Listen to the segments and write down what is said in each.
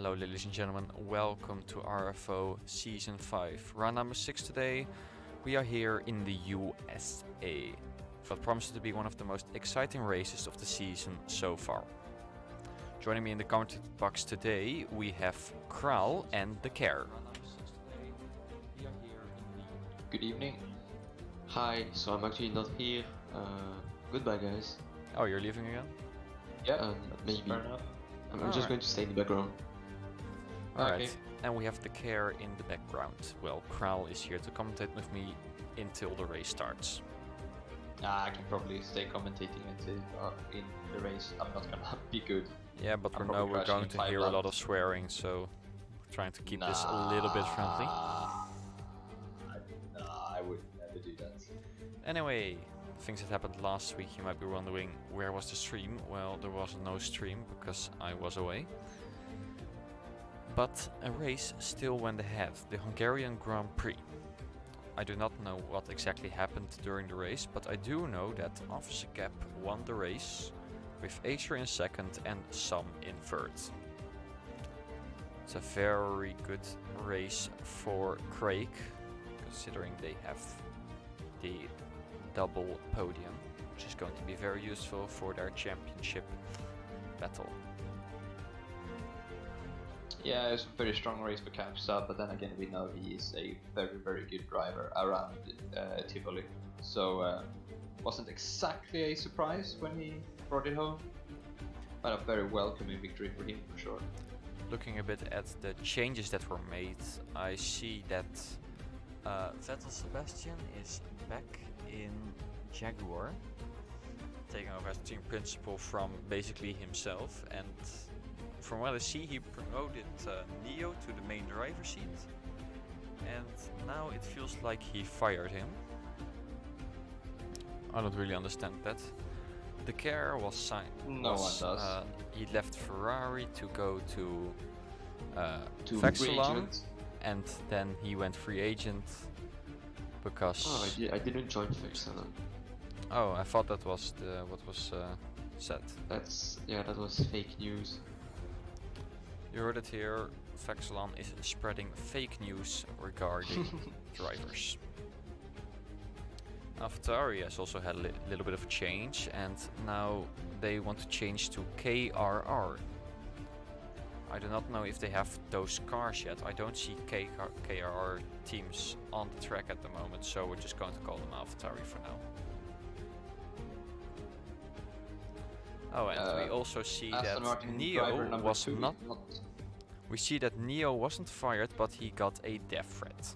Hello ladies and gentlemen, welcome to RFO Season 5. Round number 6 today. We are here in the USA. What promises to be one of the most exciting races of the season so far. Joining me in the comment box today we have Kral and the Care. Good evening. Hi, so I'm actually not here. Goodbye guys. Oh, you're leaving again? Yeah, maybe. Fair enough. I'm just going to stay in the background. Alright, Okay. and we have the Care in the background. Well, Kral is here to commentate with me until the race starts. I can probably stay commentating until in the race. I'm not gonna be good. Yeah, but we I'm know probably we're going crashing to in hear a 5 lot of laps. swearing, so we're trying to keep this a little bit friendly. Nah, I would never do that. Anyway, things that happened last week, you might be wondering where was the stream? Well, there was no stream because I was away. But a race still went ahead, the Hungarian Grand Prix. I do not know what exactly happened during the race, but I do know that Officer Cap won the race with Acer in second and Sam in third. It's a very good race for Craig, considering they have the double podium, which is going to be very useful for their championship battle. Yeah, it's a very strong race for Capsa, but then again we know he is a very good driver around Tivoli. So wasn't exactly a surprise when he brought it home, but a very welcoming victory for him for sure. Looking a bit at the changes that were made, I see that Vettel Sebastian is back in Jaguar, taking over as team principal from basically himself, and from what I see he promoted Neo to the main driver seat, and now it feels like he fired him. I don't really understand that. The Care was signed. No one does. He left Ferrari to go to To free Vexilon, agent. and then he went free agent because. Oh, I didn't join Vexilon. Oh, I thought that was what was said. That was fake news. You heard it here. Vexilon is spreading fake news regarding drivers. AlphaTauri has also had a little bit of a change, and now they want to change to KRR. I do not know if they have those cars yet. I don't see KRR teams on the track at the moment, so we're just going to call them AlphaTauri for now. Oh, and we also see Aston that Martin driver Neo number was 2 not. is not. We see that Neo wasn't fired, but he got a death threat.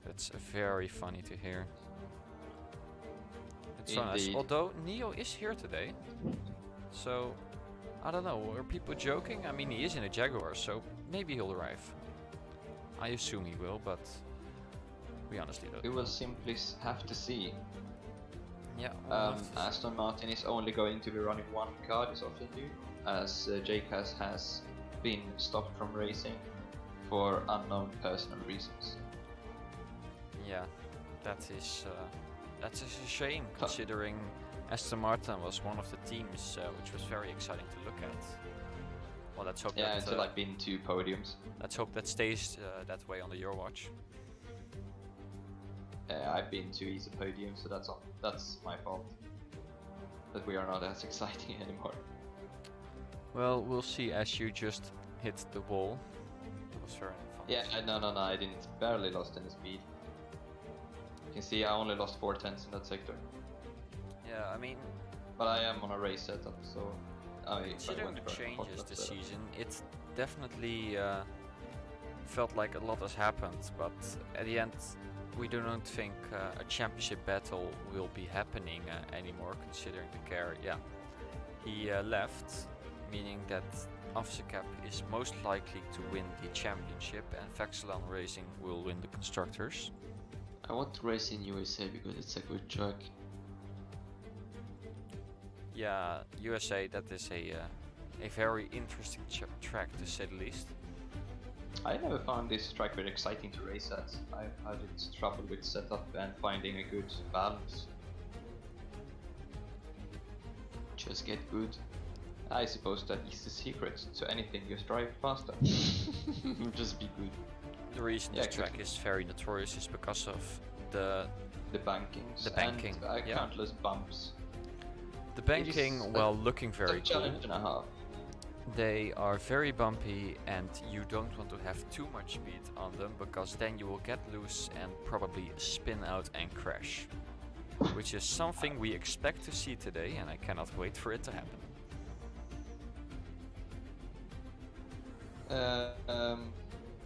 That's very funny to hear. It's so nice. Indeed. Although Neo is here today, so I don't know. Are people joking? I mean, he is in a Jaguar, so maybe he'll arrive. I assume he will, but we honestly don't We know. will simply have to see. Yeah. we'll have to see. Aston Martin is only going to be running one car this afternoon, as JCAS has been stopped from racing for unknown personal reasons. Yeah, that's a shame, considering Aston Martin was one of the teams which was very exciting to look at. Well, let's hope Yeah, that until I've been 2 podiums. let's hope that stays that way on the Your Watch. I've been 2 easy podiums, so that's my fault. That we are not as exciting anymore. Well, we'll see as you just hit the wall. That was very fun. Yeah, no, I didn't. Barely lost any speed. You can see I only lost 4 tenths in that sector. Yeah, I mean, But I am on a race setup, so considering the changes this season, it definitely felt like a lot has happened, but at the end we do not think a championship battle will be happening anymore, considering the Care. Yeah, he left, meaning that Officer Cap is most likely to win the championship, and Vexilon Racing will win the constructors. I want to race in USA because it's a good track. Yeah, USA, that is a very interesting track to say the least. I never found this track very exciting to race at. I've had its trouble with setup and finding a good balance. Just get good. I suppose that is the secret to anything. Just drive faster. Just be good. The reason Yeah, this track exactly. is very notorious is because of the The bankings. The banking, And yeah. countless bumps. banking, is while looking It's very a cool, challenge and a half. they are very bumpy and you don't want to have too much speed on them because then you will get loose and probably spin out and crash. Which is something we expect to see today and I cannot wait for it to happen.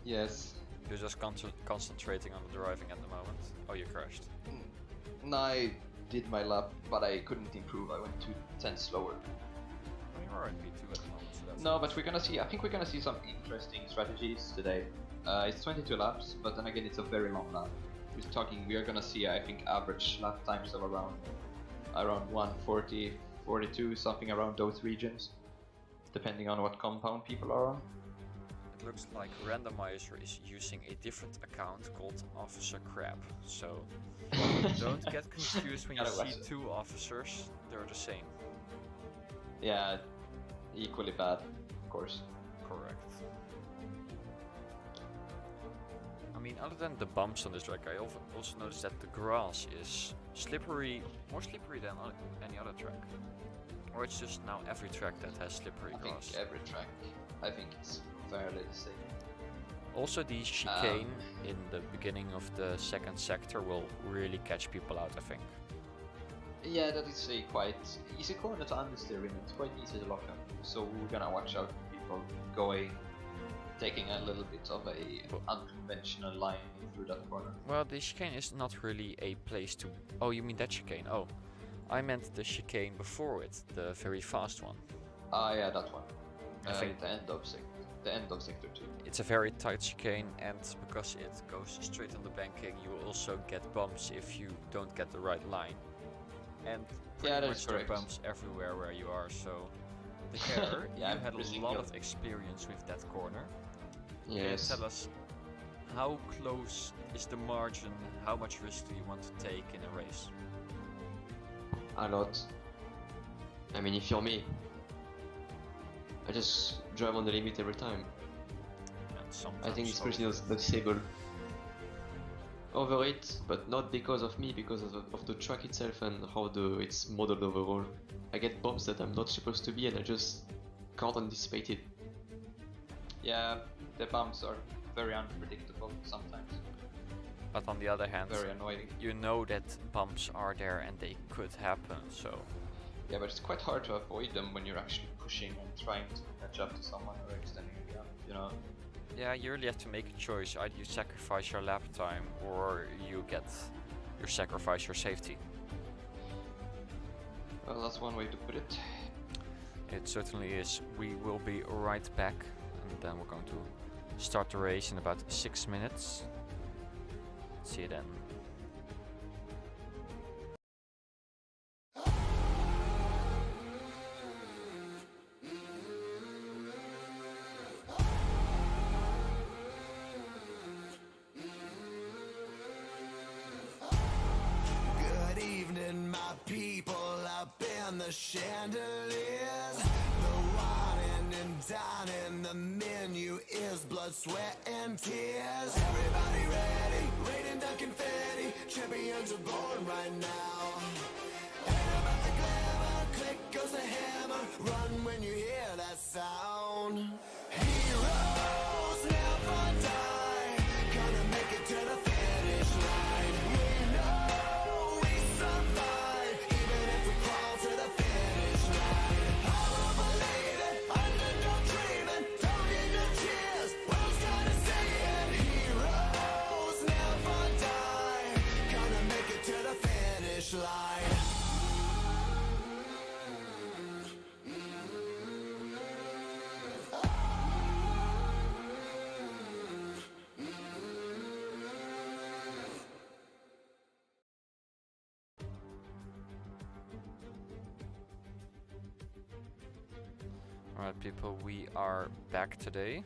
Yes. You're just concentrating on the driving at the moment. Oh, you crashed. No, I did my lap, but I couldn't improve. I went 2 tenths slower. Oh, you are in P2 at the moment, so that's No, but we're gonna see. I think we're gonna see some interesting strategies today. It's 22 laps, but then again, it's a very long lap. We're talking. We are gonna see. I think average lap times of around 140, 42, something around those regions, depending on what compound people are on. It looks like Randomizer is using a different account called Officer Crab, so don't get confused when you Gotta watch see it. 2 officers, they're the same. Yeah, equally bad, of course. Correct. I mean, other than the bumps on this track, I also noticed that the grass is slippery, more slippery than any other track. Or it's just now every track that has slippery I think grass. every track. I think it's fairly the same. Also, the chicane in the beginning of the second sector will really catch people out, I think. Yeah, that is a quite easy corner to understeer in. It's quite easy to lock up. So we're gonna watch out for people taking a little bit of a unconventional line through that corner. Well, the chicane is not really a place to... Oh, you mean that chicane? Oh, I meant the chicane before it, the very fast one. Ah, yeah, that one. I think the end of sector 2. it's a very tight chicane, and because it goes straight on the banking, you will also get bumps if you don't get the right line. And pretty Yeah, that much is there are correct. bumps everywhere where you are, so... The Care, Yeah, you had a every lot single- of experience with that corner. Can you Yes. tell us how close is the margin, how much risk do you want to take in a race? A lot. I mean, if you're me, I just drive on the limit every time. And sometimes I think it's pretty over. noticeable. Over it, but not because of me, because of the track itself and how it's modeled overall. I get bumps that I'm not supposed to be and I just can't anticipate it. Yeah, the bumps are very unpredictable sometimes. But on the other hand, Very annoying. you know that bumps are there and they could happen, so... Yeah, but it's quite hard to avoid them when you're actually pushing and trying to catch up to someone or extending a gap, you know? Yeah, you really have to make a choice. Either you sacrifice your lap time or you sacrifice your safety. Well, that's one way to put it. It certainly is. We will be right back and then we're going to start the race in about 6 minutes. See you then. Good evening, my people up in the chandeliers. The wine and dining, the menu is blood, sweat, and tears. Everybody ready, raining down confetti. Champions are born right now. Ain't about the glamour, click goes the hammer. Run when you hear that sound. Heroes never die, gonna make it to the finish line. We know we survive, even if we crawl to the finish line. I won't believe it, underdog dreaming, don't need no cheers, world's gonna say it. Heroes never die, gonna make it to the finish line. Alright people, we are back today.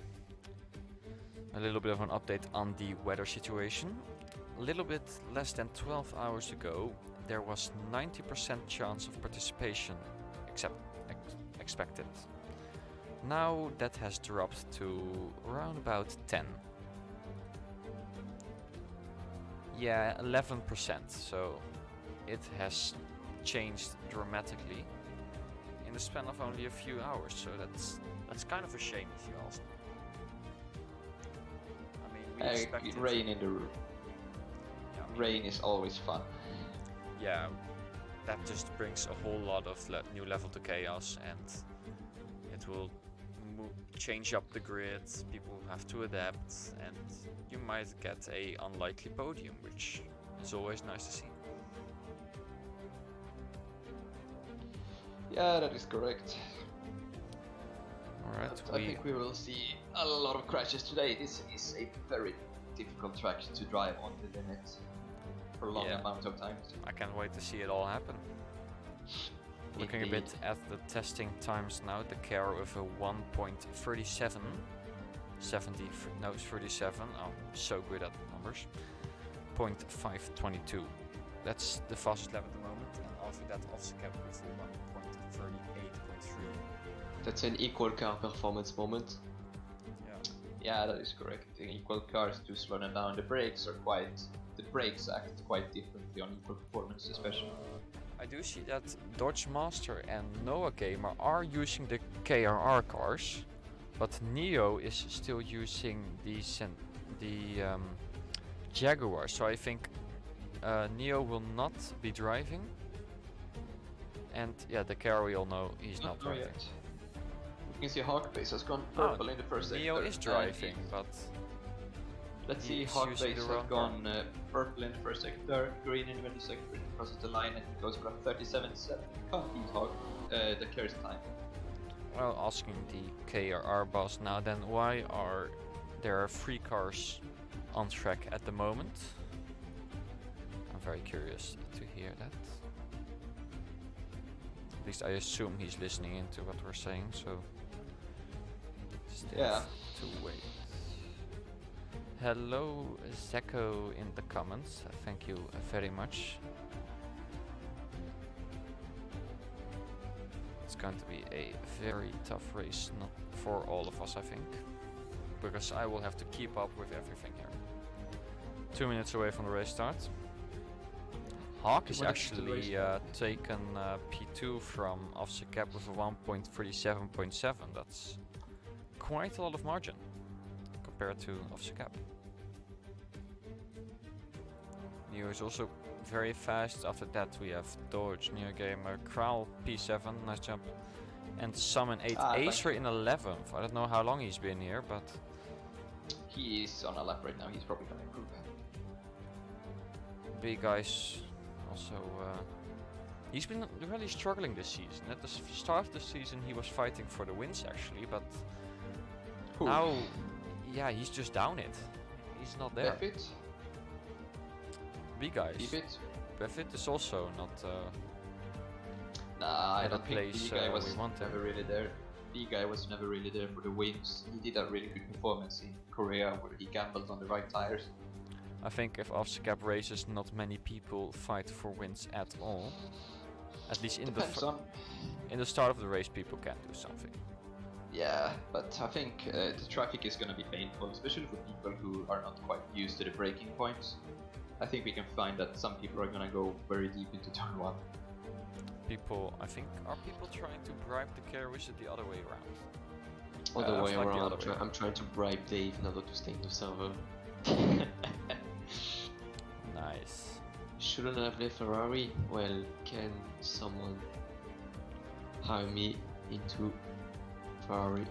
A little bit of an update on the weather situation. A little bit less than 12 hours ago, there was 90% chance of participation expected. Now that has dropped to around about 10. Yeah, 11%, so it has changed dramatically in the span of only a few hours, so that's kind of a shame if you ask me. I mean, we expected rain in the yeah, I mean, rain is always fun. yeah, that just brings a whole lot of new level to chaos, and it will change up the grid. People have to adapt, and you might get a unlikely podium, which is always nice to see. Yeah, that is correct. Alright, I think we will see a lot of crashes today. This is a very difficult track to drive on the limit for a long amount of time. I can't wait to see it all happen. Looking a bit at the testing times now, the car with a 1.37, 37, I'm so good at numbers, 0.522. That's the fastest lap at the moment, and after that officer cap with a 1.38.3. That's an equal car performance moment. Yeah, that is correct. In equal cars to slow them down. The brakes act quite differently on equal performance, especially. I do see that Dodge Master and Noah Gamer are using the KRR cars, but Neo is still using the Jaguar, so I think Neo will not be driving, and yeah, the car we all know he's not driving. Yet. You can see Hawkbase has gone purple in the first sector. Neo is driving, but let's see, Hawkbase has gone purple in the first sector, green in the middle sector, crosses the line, and it goes for a 37.7. Can't beat the car's time. Well, asking the KRR boss now, then why are there 3 cars on track at the moment? I'm very curious to hear that. At least I assume he's listening into what we're saying, so still to wait. Hello Zeko in the comments, thank you very much. It's going to be a very tough race, not for all of us I think, because I will have to keep up with everything here. 2 minutes away from the race start. Hawk is actually taken P2 from Officer Cap with a 1.37.7. That's quite a lot of margin compared to Officer Cap. Neo is also very fast. After that we have Dodge, Neo Gamer, Kral P7, nice jump, and Summon 8. Acer in 11th. I don't know how long he's been here, but he is on a lap right now. He's probably gonna improve. Big guys. Also, he's been really struggling this season. At the start of the season he was fighting for the wins actually, but now, yeah, he's just down it. He's not there. Befit? Big guys. Befit is also not nah, I don't think B-Guy was never really there. B-Guy was never really there for the wins. He did a really good performance in Korea where he gambled on the right tires. I think if Officer Cap races, not many people fight for wins at all. At least in the start of the race, people can do something. Yeah, but I think the traffic is gonna be painful, especially for people who are not quite used to the braking points. I think we can find that some people are gonna go very deep into turn 1. People, I think, are people trying to bribe the car, or is it the other way around? Other way around. I'm trying to bribe Dave in order to stay in the server. Nice. Shouldn't have left Ferrari? Well, can someone hire me into Ferrari?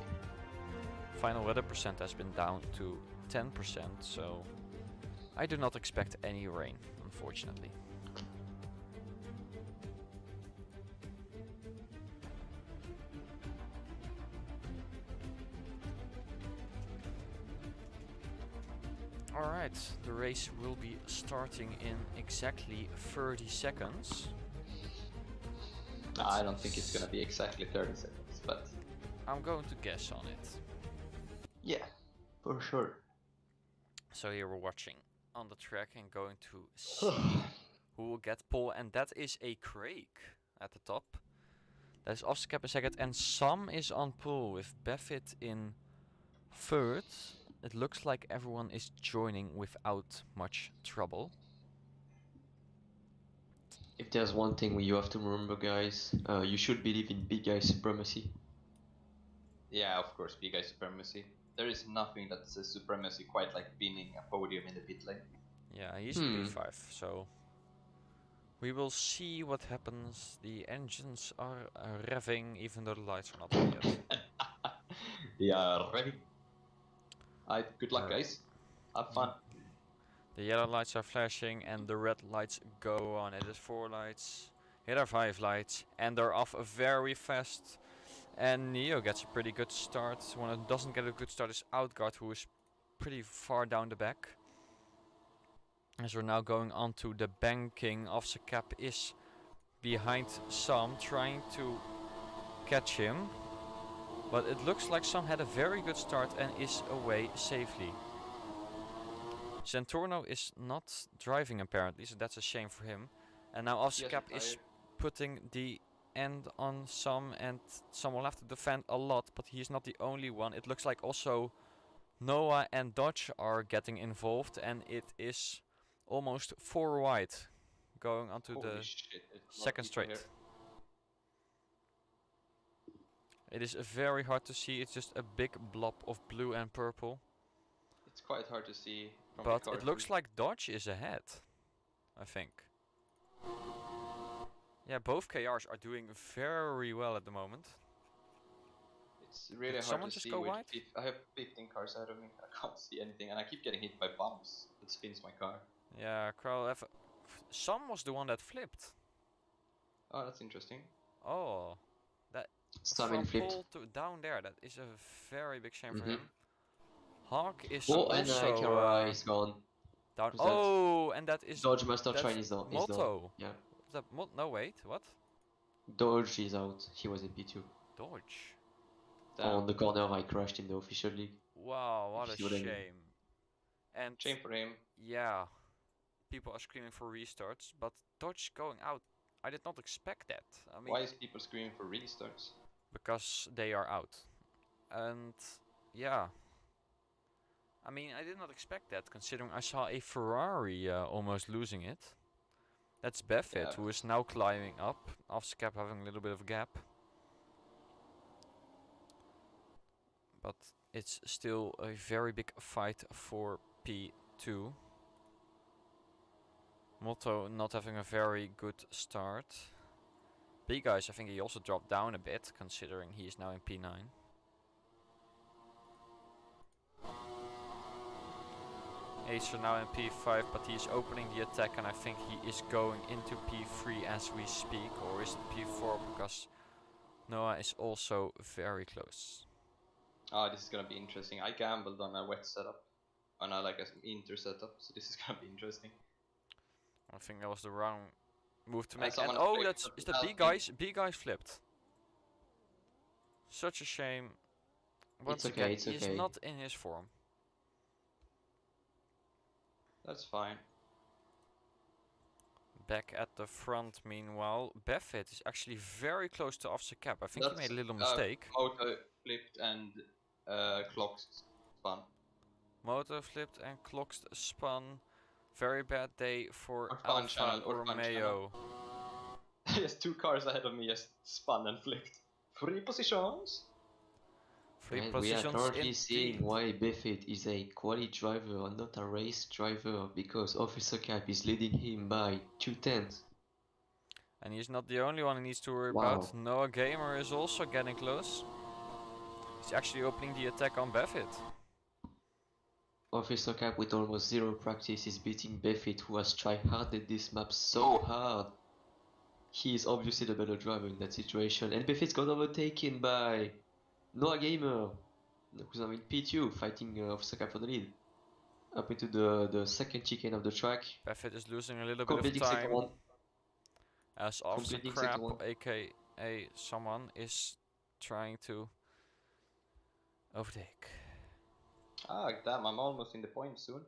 Final weather percent has been down to 10%, so I do not expect any rain, unfortunately. Alright, the race will be starting in exactly 30 seconds. I don't think it's gonna be exactly 30 seconds, but I'm going to guess on it. Yeah, for sure. So here we're watching on the track and going to see who will get pole, and that is a Craig at the top. That's Officer Cap in second, and Sam is on pole with Buffett in third. It looks like everyone is joining without much trouble. If there's one thing you have to remember, guys, you should believe in big guy supremacy. Yeah, of course, big guy supremacy. There is nothing that says supremacy quite like winning a podium in the pit lane. Yeah, he's in P5, so we will see what happens. The engines are revving, even though the lights are not on yet. They are ready. Alright, good luck, guys. Have fun. The yellow lights are flashing and the red lights go on. It is 4 lights. Here are 5 lights and they're off very fast. And Neo gets a pretty good start. One that doesn't get a good start is Outguard, who is pretty far down the back. As we're now going on to the banking, Officer Cap is behind Sam, trying to catch him. But it looks like Sam had a very good start and is away safely. Zentorno is not driving apparently, so that's a shame for him. And now Officer Cap is putting the end on Sam, and Sam will have to defend a lot, but he's not the only one. It looks like also Noah and Dodge are getting involved, and it is almost 4 wide going onto the second straight. It is very hard to see, it's just a big blob of blue and purple. It's quite hard to see from but the car it looks like Dodge is ahead, I think. Yeah, both KRs are doing very well at the moment. It's really hard someone to just see. go wide? I have 15 cars ahead of me. I can't see anything, and I keep getting hit by bumps that spins my car. Yeah, Carl Sam was the one that flipped. Oh, that's interesting. Oh, that Sam from flipped. pole to down there. That is a very big shame for him. Hawk is Oh, and also is gone. down. Who's that? Oh, and that is Dodge Master that's Train is down. Motto. Yeah. Is that no, wait, what? Dodge is out. He was in P2. Dodge. On the corner, I crashed in the official league. Wow, what a If you wouldn't- shame. And Shame for him. yeah, people are screaming for restarts, but Dodge going out, I did not expect that. I mean, Why is people screaming for restarts? because they are out. And yeah, I mean, I did not expect that, considering I saw a Ferrari almost losing it. That's Buffett, who is now climbing up, Officer Cap having a little bit of a gap. But it's still a very big fight for P2. Motto not having a very good start. Big guys, I think he also dropped down a bit, considering he is now in P9. Acer now in P5, but he's opening the attack, and I think he is going into P3 as we speak, or is it P4, because Noah is also very close. Oh, this is gonna be interesting. I gambled on a wet setup, on a like a inter setup, so this is gonna be interesting. I think that was the wrong move to make. And someone oh, flipped, is that B guys? B guys flipped. Such a shame. Once It's again, okay, it's he's okay. not in his form. That's fine. Back at the front, meanwhile, Buffett is actually very close to Officer Cap. I think he made a little mistake. Moto flipped and clocks spun. Moto flipped and clocks spun. Very bad day for Or fun Alfa channel, or fun Romeo. Yes, 2 cars ahead of me just spun and flipped. 3 positions. Free And we are positions currently indeed. seeing why Buffett is a quality driver and not a race driver, because Officer Cap is leading him by 2/10. And he's not the only one he needs to worry Wow. about. Noah Gamer is also getting close. He's actually opening the attack on Buffett. Officer Cap with almost zero practice is beating Buffett, who has try-harded this map so hard. He is obviously the better driver in that situation, and Buffett got overtaken by Noah Gamer, who's now in P2, fighting Officer Cap for the lead. Up into the second chicane of the track. Buffett is losing a little Completing bit of second time. one. As Officer Completing Crap, second one. aka someone, is trying to overtake. Ah, damn, I'm almost in the point soon.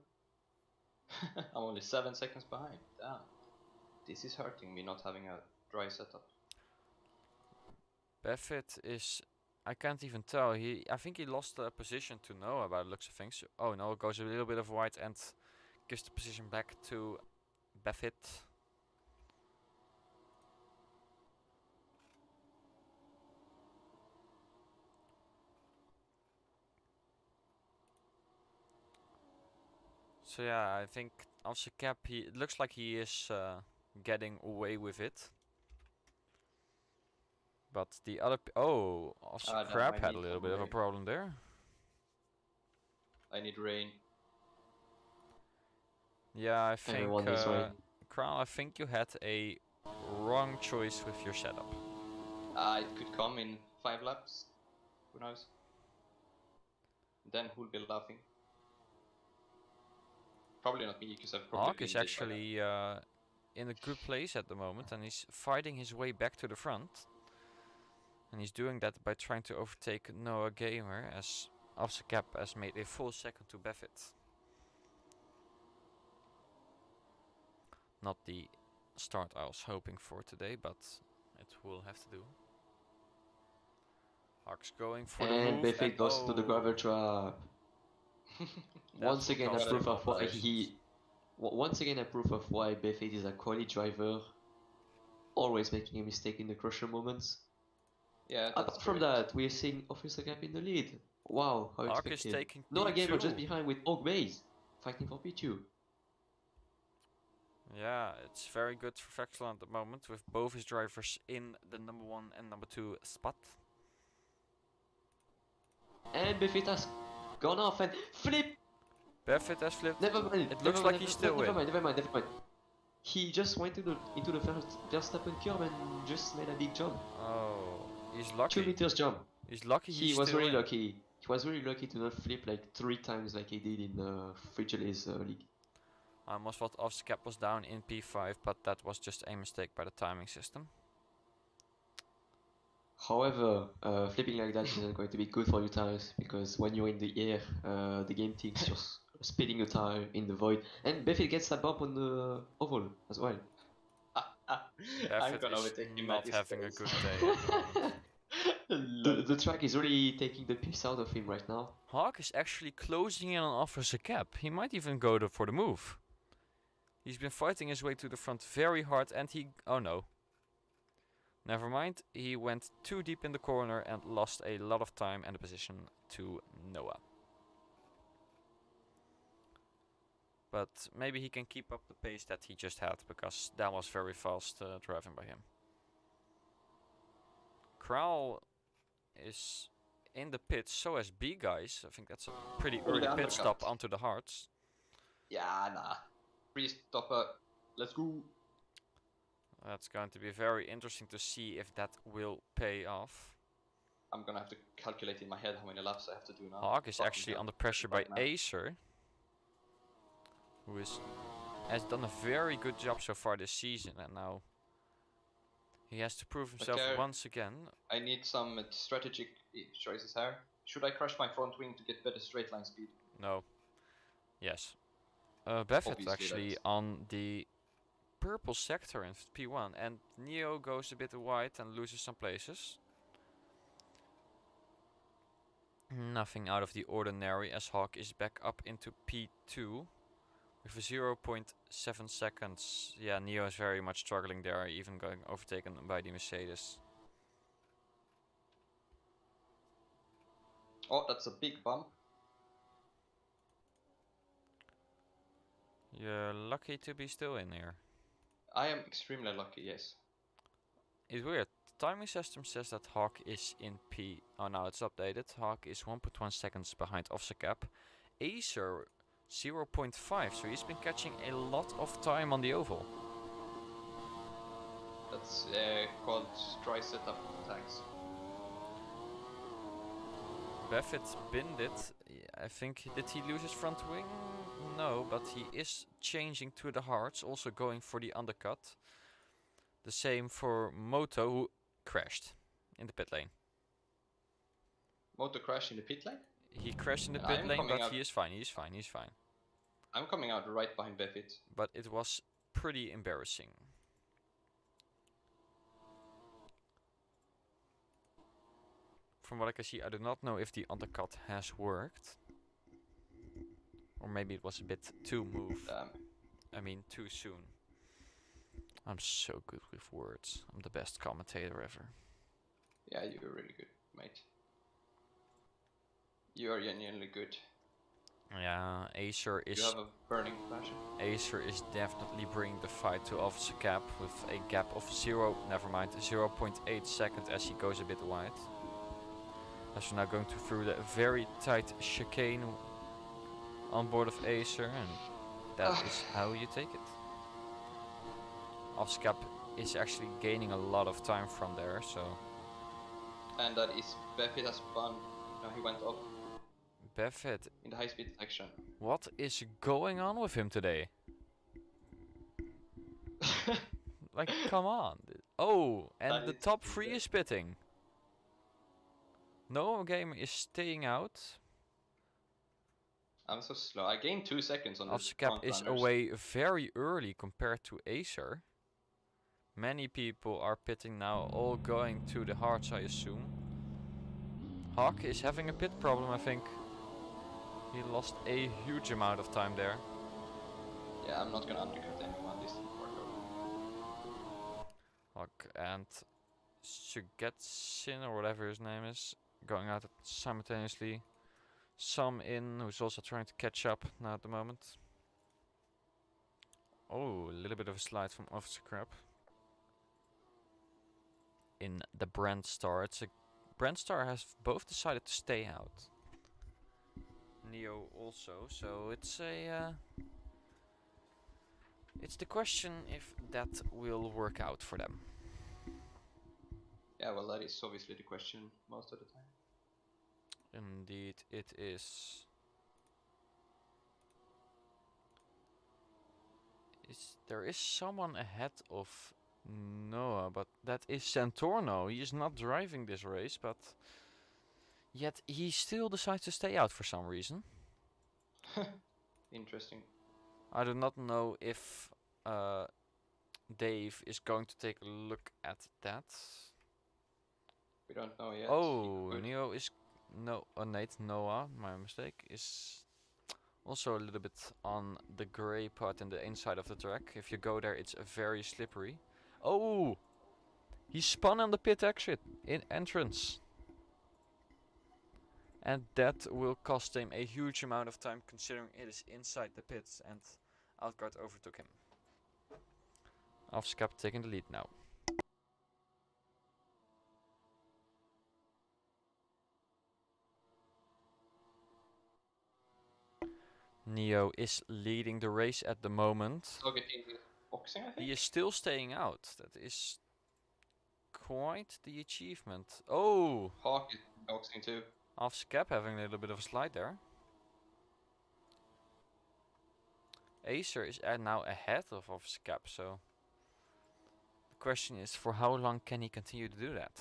I'm only 7 seconds behind. Damn. This is hurting me not having a dry setup. Buffett is... I can't even tell. I think he lost the position to Noah by the looks of things. Oh no, it goes a little bit of wide and gives the position back to Buffett. So yeah, I think Officer Cap, it looks like he is getting away with it. But the other... Oh, Officer Damn, Crab I had a need little some bit of a rain. problem there. I need rain. Yeah, I think... Everyone needs rain. Kral, I think you had a wrong choice with your setup. It could come in 5 laps. Who knows? Then who'll be laughing? Probably not me, because I've probably Hawk been is dead by actually in a good place at the moment, and he's fighting his way back to the front. And he's doing that by trying to overtake Noah Gamer, as Officer Cap has made a full second to Buffett. Not the start I was hoping for today, but it will have to do. Hawk's going for the And move, Buffett and goes to the gravel trap. Once will again, a cost proof him of why positions. once again, a proof of why Buffett is a quality driver, always making a mistake in the crusher moments. Yeah, that's Apart from true. that, we're seeing Officer Cap in the lead. Wow, how Hawk is expected. taking Noah Gamer just P2. behind with Oak Base, fighting for P2. Yeah, it's very good for Vexel at the moment, with both his drivers in the number 1 and number 2 spot. And Buffett has gone off and flip! Buffett has flipped. Never mind. It looks like he's still never in. mind, never mind, never mind. He just went into the first Verstappen curve and just made a big jump. Oh, he's 2 lucky. meters jump. He's lucky He he's was still really in. lucky. He was really lucky to not flip like 3 times like he did in Frigile's league. I almost thought Officer Cap was down in P5, but that was just a mistake by the timing system. However, flipping like that isn't going to be good for your tires, because when you're in the air, the game thinks you're spinning your tire in the void. And Buffett gets a bump on the oval as well. I'm Buffett gonna is overtake him not at this having a pace. good day at the moment. The track is really taking the piss out of him right now. Hawk is actually closing in on Officer Cap. He might even go for the move. He's been fighting his way to the front very hard, and he... Oh no. Never mind, he went too deep in the corner and lost a lot of time and a position to Noah. But maybe he can keep up the pace that he just had, because that was very fast driving by him. Kral is in the pits, so as B guys. I think that's a pretty Oh, early the pit undercut. stop onto the hards. Yeah, nah. Free stopper. Let's go. That's going to be very interesting to see if that will pay off. I'm gonna have to calculate in my head how many laps I have to do now. Hawk is Fucking actually hell. under pressure by Right now. Acer, who has done a very good job so far this season, and now he has to prove himself Okay. once again. I need some strategic choices here. Should I crush my front wing to get better straight line speed? No. Yes. Buffett Obviously actually that is. on the purple sector in P1, and Neo goes a bit wide and loses some places. Nothing out of the ordinary, as Hawk is back up into P2 with a 0.7 seconds. Yeah, Neo is very much struggling there, even going overtaken by the Mercedes. Oh, that's a big bump. You're lucky to be still in here. I am extremely lucky, yes. It's weird. The timing system says that Hawk is in P. Oh, now it's updated. Hawk is 1.1 seconds behind Officer Cap. Acer 0.5, so he's been catching a lot of time on the oval. That's called dry setup attacks. Buffett binned it. I think, did he lose his front wing? No, but he is changing to the hards, also going for the undercut. The same for Moto, who crashed in the pit lane. Moto crash in the pit lane? He crashed in the And pit I'm lane, coming but out- he is fine, he's fine, he's fine. I'm coming out right behind Buffett. But it was pretty embarrassing. From what I can see, I do not know if the undercut has worked. Or maybe it was a bit too too soon. I'm so good with words. I'm the best commentator ever. Yeah, you're really good, mate. You are genuinely good. Yeah, Acer You is have a burning passion. Acer is definitely bringing the fight to Officer Cap with a gap of 0.8 seconds as he goes a bit wide. As we're now going through the very tight chicane on board of Acer, and that is how you take it. Officer Cap is actually gaining a lot of time from there, so... And that is Beffit has spun. No, he went off Beffit, in the high speed section. what is going on with him today? Like, come on. Oh, and That the is top 3 insane. is spitting. No Gamer is staying out. I'm so slow. I gained 2 seconds on Officer the Cap front is runners. away very early compared to Acer. Many people are pitting now, all going to the hards, I assume. Hawk is having a pit problem, I think. He lost a huge amount of time there. Yeah, I'm not gonna undercut anyone this workout. Hawk and Sugetsin, or whatever his name is, going out simultaneously. Some in, who's also trying to catch up now at the moment. Oh, a little bit of a slide from Officer Crab. In the Brand Star. Brand Star has both decided to stay out. Neo also, so it's it's the question if that will work out for them. Yeah, well, that is obviously the question most of the time. Indeed, it is. There is someone ahead of Noah, but that is Santorno. He is not driving this race, but yet he still decides to stay out for some reason. Interesting. I do not know if Dave is going to take a look at that. We don't know yet. Oh, Neo is Noah, my mistake, is also a little bit on the grey part in the inside of the track. If you go there, it's very slippery. Oh, he spun on the pit exit in entrance. And that will cost him a huge amount of time, considering it is inside the pits, and Outguard overtook him. Officer Cap taking the lead now. Neo is leading the race at the moment. Targeting the boxing, I think? He is still staying out. That is quite the achievement. Oh! Hawk is boxing too. Officer Cap having a little bit of a slide there. Acer is now ahead of Officer Cap, so the question is, for how long can he continue to do that?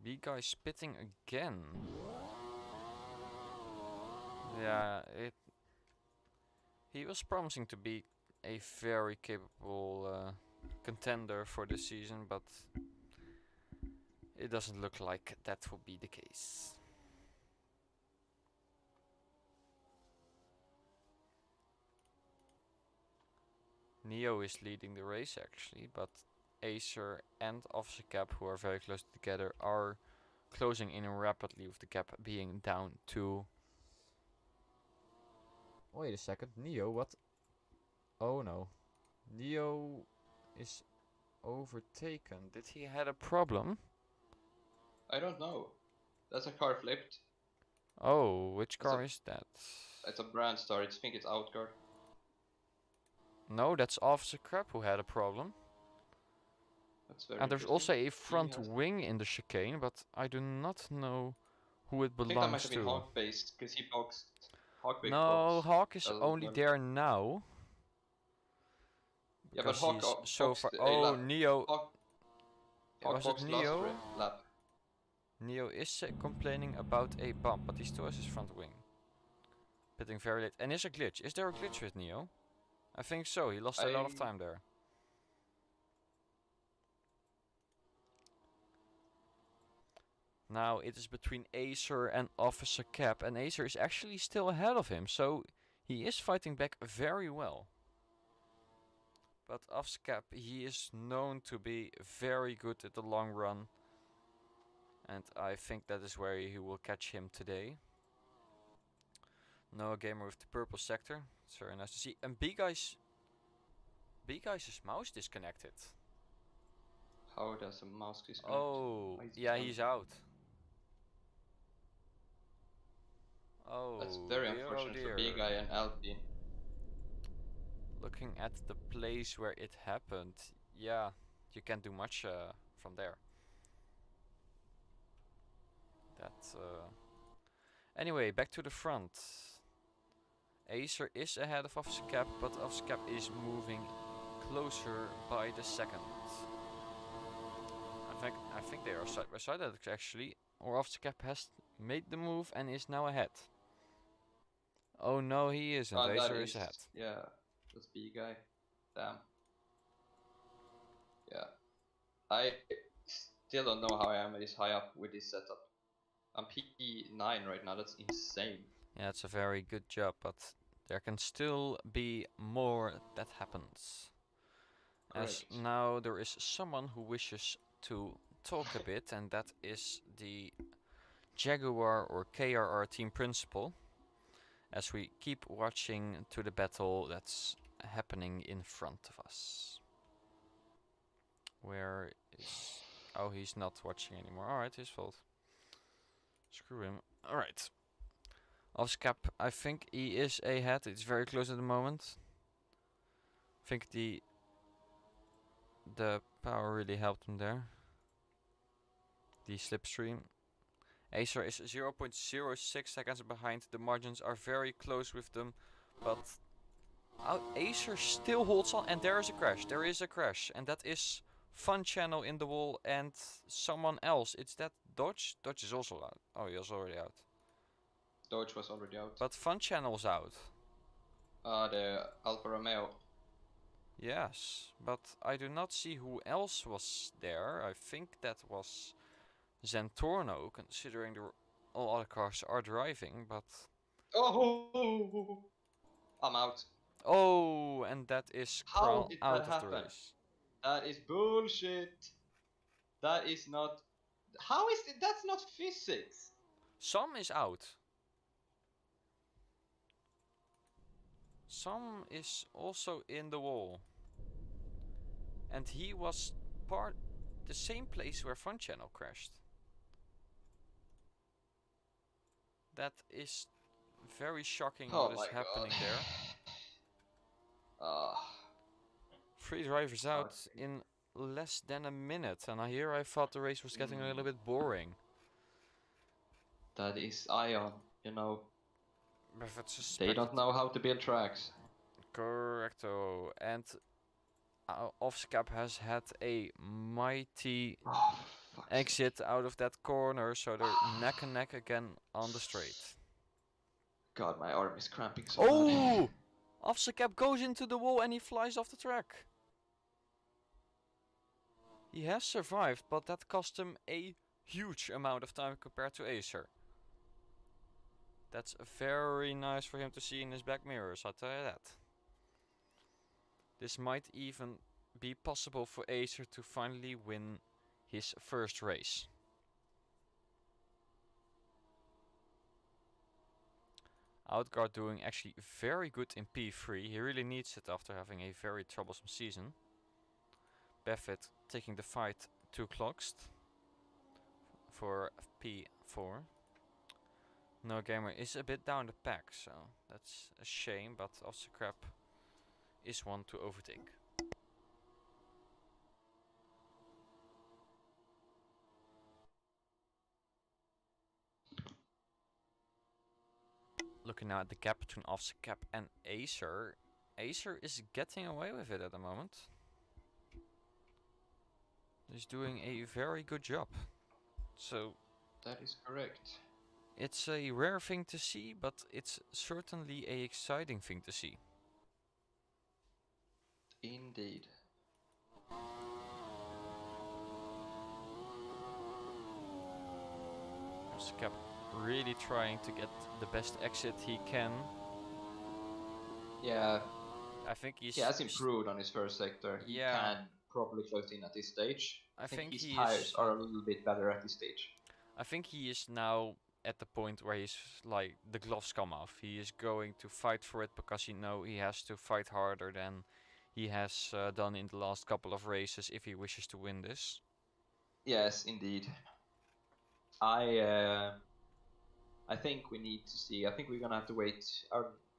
B-guy spitting again. Yeah, he was promising to be a very capable contender for this season, but it doesn't look like that will be the case. Neo is leading the race actually, but Acer and Officer Cap, who are very close together, are closing in rapidly, with the gap being down to... Wait a second, Neo, what? Oh no. Neo is overtaken. Did he had a problem? I don't know. That's a car flipped. Oh, which car is that? It's a brand star. I think it's Outguard. No, that's Officer Crab who had a problem. That's very And there's also interesting. a front wing in the chicane, but I do not know who it I think that might belongs have been to. Hawk based, because he boxed. Hawk big No, box. Hawk is Doesn't only work. there now. Yeah, but because Hawk he's so far. boxed a Oh, lap. Neo. Hawk Was it boxed last Neo? lap. Neo is complaining about a bump, but he still has his front wing. Pitting very late. And is a glitch. Is there a glitch with Neo? I think so. He lost a lot of time there. Now it is between Acer and Officer Cap, and Acer is actually still ahead of him, so he is fighting back very well. But Officer Cap, he is known to be very good at the long run, and I think that is where he will catch him today. Noah Gamer with the purple sector. It's very nice to see. And B-Guy's mouse disconnected. How does a mouse disconnect? Oh, yeah, he's out. Oh, That's very dear, unfortunate oh for dear. B-Guy and Alpine. Looking at the place where it happened, yeah, you can't do much from there. Anyway, back to the front. Acer is ahead of Officer Cap, but Officer Cap is moving closer by the second. I think they are side by side actually, or Officer Cap has made the move and is now ahead. Oh no, he isn't. Acer is ahead. Yeah, that's B-Guy. Damn. Yeah. I still don't know how I am this high up with this setup. I'm P9 right now, that's insane. Yeah, it's a very good job, but there can still be more that happens. Correct. As now there is someone who wishes to talk a bit, and that is the Jaguar or KRR team principal. As we keep watching to the battle that's happening in front of us. Where is... Oh, he's not watching anymore. Alright, his fault. Screw him. Alright. Officer Cap, I think he is ahead. It's very close at the moment. I think the power really helped him there. The slipstream. Acer is 0.06 seconds behind. The margins are very close with them, but Acer still holds on, and there is a crash. There is a crash, and that is Fun Channel in the wall and someone else. It's that Dodge. Dodge is also out. Oh, he was already out. Dodge was already out. But Fun Channel's out. The Alfa Romeo. Yes, but I do not see who else was there. I think that was Zentorno, considering all other cars are driving, but... Oh! I'm out. Oh, and that is Kral out of the race. That is bullshit. That is not... How is it? That's not physics. Some is out. Some is also in the wall. And he was the same place where Fun Channel crashed. That is very shocking what is happening there. 3 drivers out in less than a minute, and I thought the race was getting a little bit boring. That is Ion, you know. They don't know how to build tracks. Correcto. And Officer Cap has had a mighty exit out of that corner, so they're neck and neck again on the straight. God, my arm is cramping so bad. Officer Cap goes into the wall and he flies off the track. He has survived, but that cost him a huge amount of time compared to Acer. That's very nice for him to see in his back mirrors, I'll tell you that. This might even be possible for Acer to finally win his first race. Outguard doing actually very good in P3. He really needs it after having a very troublesome season. Buffett taking the fight to Clockst for P4. No Gamer is a bit down the pack, so that's a shame, but Officer Crap is one to overtake. Looking now at the gap between Officer Cap and Acer. Acer is getting away with it at the moment. He's doing a very good job. So that is correct. It's a rare thing to see, but it's certainly a exciting thing to see. Indeed. Skep really trying to get the best exit he can. Yeah, I think he's he has improved on his first sector. He Yeah. can probably close in at this stage. I think his he tires is, are a little bit better at this stage. I think he is now at the point where he's like the gloves come off. He is going to fight for it because he he has to fight harder than he has done in the last couple of races if he wishes to win this. Yes, indeed. I think we need to see. I think we're gonna have to wait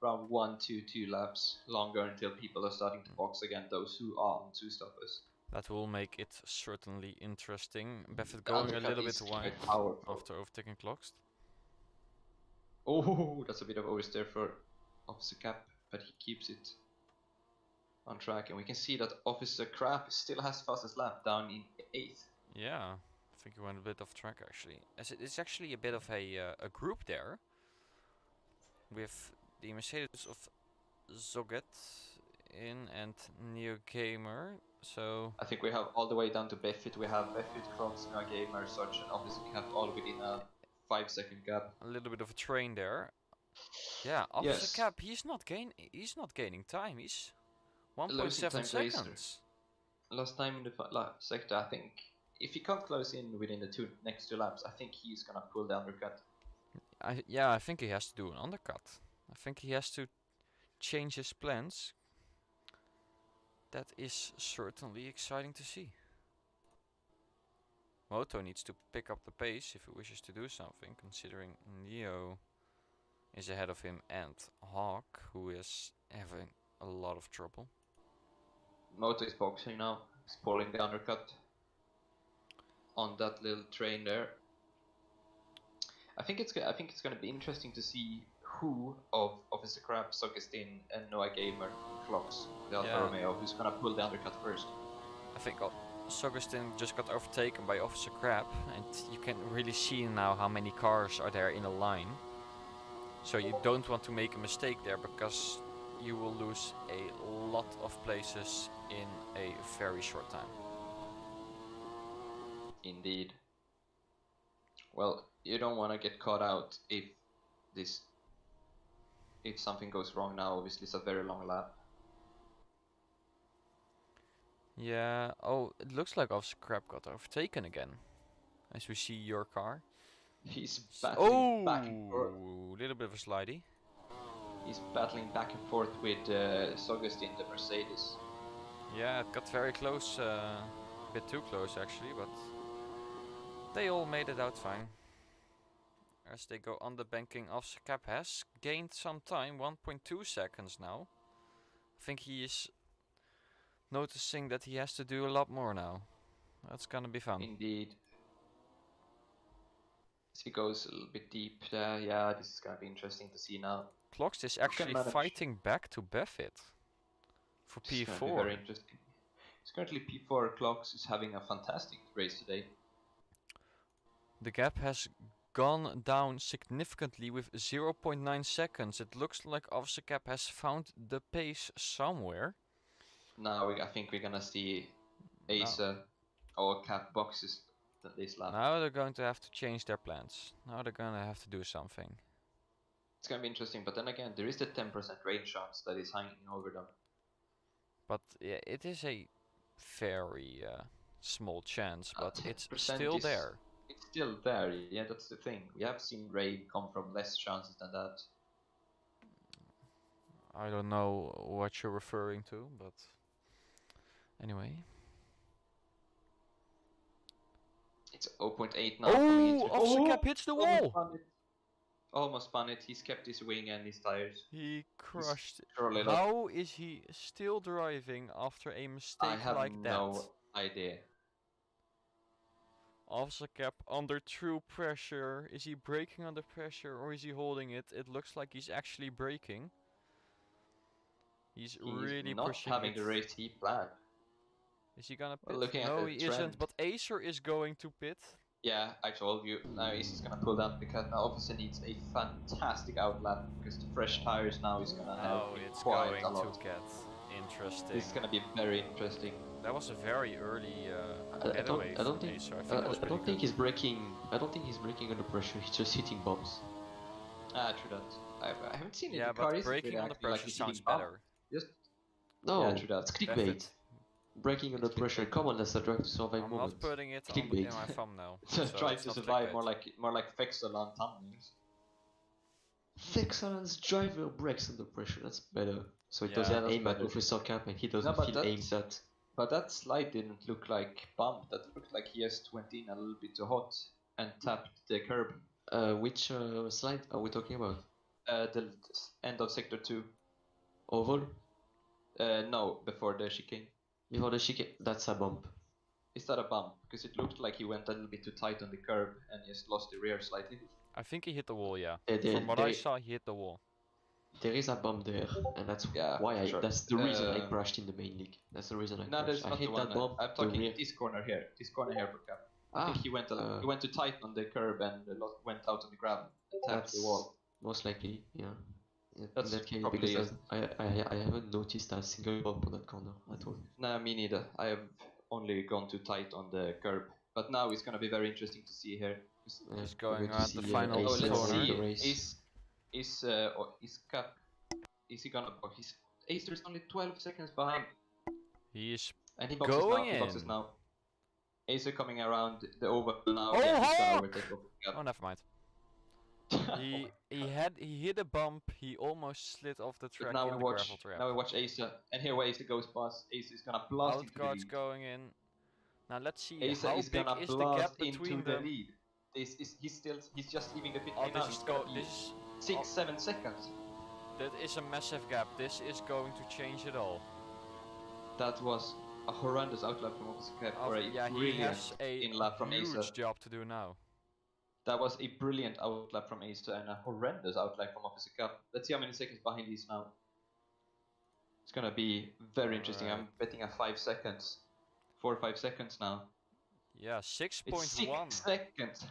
around 2 laps longer until people are starting to box again. Those who are on two stoppers. That will make it certainly interesting. Buffett The going a undercut little bit is wide quite powerful. after overtaking Clockst. Oh, that's a bit of oversteer for Officer Cap, but he keeps it on track, and we can see that Officer Crap still has fastest lap down in 8th. Yeah, I think he went a bit off track actually. As it's actually a bit of a group there with the Mercedes of Zoget in and Neo Gamer. So I think we have all the way down to Buffett. We have Buffett, Crocs, Noah Gamer, Sarge, and Officer Cap all within a 5-second gap. a little bit of a train there. Yeah, Officer Cap, he's not gaining time. He's 1.7 seconds. Last time in the sector, I think if he can't close in within the next two laps, I think he's gonna pull the undercut. I think he has to do an undercut. I think he has to change his plans. That is certainly exciting to see. Moto needs to pick up the pace if he wishes to do something, considering Neo is ahead of him and Hawk, who is having a lot of trouble. Moto is boxing now. He's pulling the undercut on that little train there. I think it's gonna be interesting to see who of Officer Crab, Sogustin, and Noah Gamer clocks the Alfa Romeo, who's gonna pull the undercut first. I think Sogustin just got overtaken by Officer Crab, and you can really see now how many cars are there in a line. So you don't want to make a mistake there, because you will lose a lot of places in a very short time. Indeed. Well, you don't want to get caught out if something goes wrong now. Obviously, it's a very long lap. Yeah. Oh, it looks like Officer Crab got overtaken again, as we see your car. He's battling back and forth. Oh, little bit of a slidey. He's battling back and forth with Sogustin, the Mercedes. Yeah, it got very close, a bit too close actually, but they all made it out fine. As they go on the banking, Officer Cap has gained some time, 1.2 seconds now. I think he is noticing that he has to do a lot more now. That's gonna be fun. Indeed. As he goes a little bit deep there, yeah, this is gonna be interesting to see now. Clocks is actually fighting back to Buffett for P4. Very interesting. It's currently P4. Clocks is having a fantastic race today. The gap has gone down significantly with 0.9 seconds. It looks like Officer Cap has found the pace somewhere. Now I think we're gonna see Asa or Cap boxes this lap. Now they're going to have to change their plans. Now they're gonna have to do something. It's gonna be interesting, but then again, there is the 10% rain chance that is hanging over them. But yeah, it is a very small chance, but it's 10% still there. It's still there, yeah, that's the thing. We have seen rain come from less chances than that. I don't know what you're referring to, but anyway. It's 0.8 now. Oh, Officer Cap hits the wall! Almost spun it. He's kept his wing and his tires. He crushed it. Surely How is he still driving after a mistake like that? I have no idea. Officer Cap under true pressure. Is he braking under pressure or is he holding it? It looks like he's actually braking. He's really not pushing having it. the race he planned. Is he gonna pit? Well, looking no, at the he trend. isn't. But Acer is going to pit. Yeah, I told you. Now he's gonna pull down because now Officer needs a fantastic outlap because the fresh tires now is gonna have Oh, it's quite going a lot. to get interesting. This is gonna be very interesting. That was a very early I getaway don't from think. Acer. I think it was I pretty don't think good. he's breaking. I don't think he's breaking under pressure. He's just hitting bombs. Ah, true that. I haven't seen it. Yeah, The car but isn't breaking really under acting like pressure he's sounds hitting bump. better. Just No, Yeah, true that. it's clickbait. Definite. Breaking under It's pressure. clickbait. Come on, that's a drive to survive I'm moment. not putting it in Clickbait. my thumbnail. just so trying it's to not survive, clickbait. more like Fexel on thumbnails. Excellence driver breaks under pressure. That's better. So it Yeah. doesn't Yeah, that's aim at better. Officer Cap and he doesn't No, but feel that's- aimed at. But that slide didn't look like bump. That looked like he has 20 a little bit too hot and tapped the curb. Which slide are we talking about? The end of sector 2. Oval? No, before the chicane. Before the chicane? That's a bump. Is that a bump? Because it looked like he went a little bit too tight on the curb and just lost the rear slightly. I think he hit the wall, yeah. There- From what I there- saw, he hit the wall. There is a bump there, and that's Yeah, why sure. that's the reason I Uh, crashed in the main league. That's the reason I No, that's crashed. I not the hit one. that bump. I'm the talking rear. this corner here. This corner here, for Cap. I Ah, think he went he went too tight on the curb and went out on the gravel and tapped the that's wall. most likely, yeah. In That's that case, probably because I haven't noticed a single bump on that corner at all. No, me neither. I have only gone too tight on the curb. But now it's gonna be very interesting to see here. Yeah, He's we're going to around the see, final Ace let's corner. win see. the race. Is Cap? Is he gonna? Oh, his Acer is only 12 seconds behind, He is. and he boxes now. Going He boxes in. now. Acer coming around the oval now. Oh, yeah, he's gonna Hawk! overtake Oh, never mind. Cap. He hit a bump. He almost slid off the But track now in we the watch. gravel trap. Now we watch Acer, and here where Acer goes past. Acer is gonna blast into the Outguard's lead. going in. Now let's see Acer how is big gonna is the gap blast between into the them. lead. He's just leaving the pit Oh, lane now. this is It's gonna be this. 6-7 seconds. That is a massive gap. This is going to change it all. That was a horrendous outlap from Officer Cap, or a Yeah, he brilliant has a in-lap from huge Acer. job to do now. That was a brilliant outlap from Acer and a horrendous outlap from Officer Cap. Let's see how many seconds behind he is now. It's gonna be very interesting. I'm Alright. betting a 5 seconds. 4 or 5 seconds now. Yeah, It's 6.1. 6 seconds!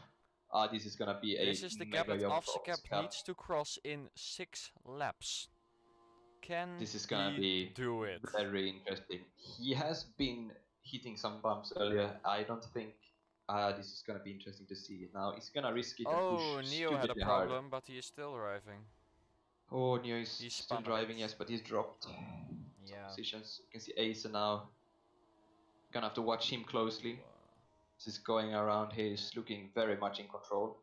Ah, this is gonna be a This is the gap mega that job Officer for Cap Officer Cap. needs to cross in 6 laps. Can This is gonna he be do it? very interesting. He has been hitting some bumps earlier. I don't think this is gonna be interesting to see. Now he's gonna risk it Oh, and push Neo had a stupidly hard. problem, but he is still arriving. Oh, Neo is He's still spun driving, out. yes, but he's dropped Yeah. positions. You can see Acer now. Gonna have to watch him closely. This is going around. He's looking very much in control.